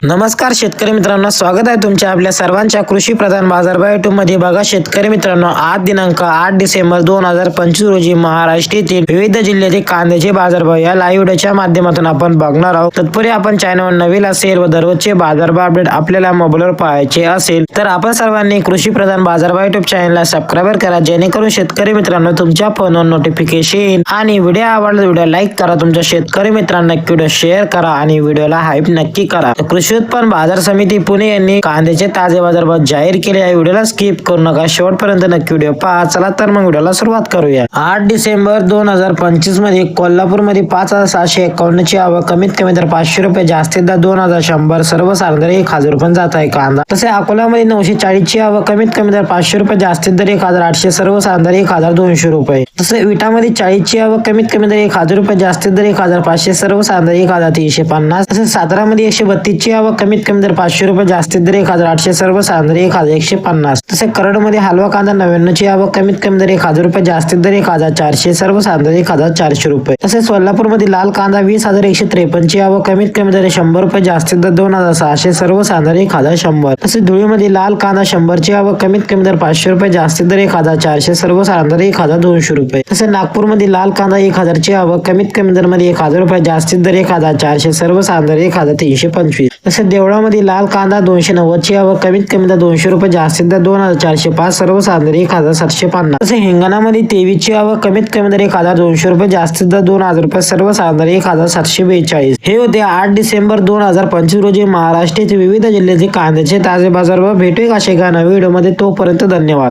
नमस्कार शेतकरी मित्रांनो, स्वागत आहे तुमच्या आपल्या सर्वांच्या कृषी प्रधान बाजारभाव युट्यूब मध्ये। बघा शेतकरी मित्रांनो, आज दिनांक 8 डिसेंबर 2025 रोजी महाराष्ट्रातील विविध जिल्ह्यातील कांद्याचे बाजारभाव या लाईव्ह व्हिडिओच्या माध्यमातून आपण बघणार आहोत। तत्पूर्वी आपण चॅनलवर नवीन असेल व दररोजचे बाजारभाव अपडेट आपल्याला मोबाईलवर पाहायचे असेल तर आपण सर्वांनी कृषी प्रधान बाजारभाव युट्यूब चॅनलला सबस्क्राइब करा, जेणेकरून शेतकरी मित्रांनो तुमच्या फोनवर नोटिफिकेशन येईल। आणि व्हिडिओ आवडला व्हिडिओ लाईक करा, तुमच्या शेतकरी मित्रांना व्हिडिओ शेअर करा आणि व्हिडिओला हाईप नक्की करा। कृषी उत्पन्न बाजार समिती पुणे यांनी कांद्याचे ताजे बाजारभाव जाहीर केले आहे। व्हिडिओला स्किप करू नका, शेवटपर्यंत नक्की व्हिडिओ पहा। चला तर मग व्हिडिओला सुरुवात करूया। 8 डिसेंबर 2025 मध्ये कोल्हापूर मध्ये 5751 ची आवक, कमीत कमी दर 500 रुपये, जास्तीत दर 2100, सर्वसाधारण 1000 रुपये जात आहे कांदा। तसे अकोल्यामध्ये 940 ची आवक, कमीत कमी दर 500 रुपये, जास्तीत दर 1800, सर्वसाधारण 1200 रुपये। तसे विटामध्ये 40 ची आवक, कमीत कमी दर 1000 रुपये, जास्तीत दर 1500, सर्वसाधारण 1350। तसे सातारामध्ये 132 ची आवक, कमीत कमी दर 500 रुपये, जास्तीत दर 1800, सर्वसाधारण 1150। तसे करडमध्ये हलवा कांदा 99 ची आवक, कमीत कमी दर 1000 रुपये, जास्तीत दर 1400, सर्वसाधारण 1400 रुपये। तसेच सोलापूरमध्ये लाल कांदा 20153 ची आवक, कमीत कमी दर 100 रुपये, जास्तीत दर 2600, सर्वसाधारण 1100। तसेच धुळीमध्ये लाल कांदा 100 ची आवक, कमीत कमी दर 500 रुपये, जास्तीत दर 1400, सर्वसाधारण 1200 रुपये। तसेच नागपूरमध्ये लाल कांदा 1000 ची आवक, कमीत कमी दर मध्ये 1000 रुपये, जास्तीत दर 1400, सर्वसाधारण 1325। तसेच देवळामध्ये लाल कांदा 290 ची आवक, कमीत कमी दर 200 रुपये, जास्तीत दर 2405, सर्वसाधारण 1750। तसेच हिंगणामध्ये 23 ची आवक, कमीत कमी दर 1200 रुपये, जास्तीत दर 2000 रुपये, सर्वसाधारण 1742। हे होते 8 डिसेंबर 2025 रोजी महाराष्ट्रातील विविध जिल्ह्यातील कांद्याचे ताजे बाजारभाव। भेटूया अशा एका नवीन व्हिडिओ मध्ये, तोपर्यंत धन्यवाद।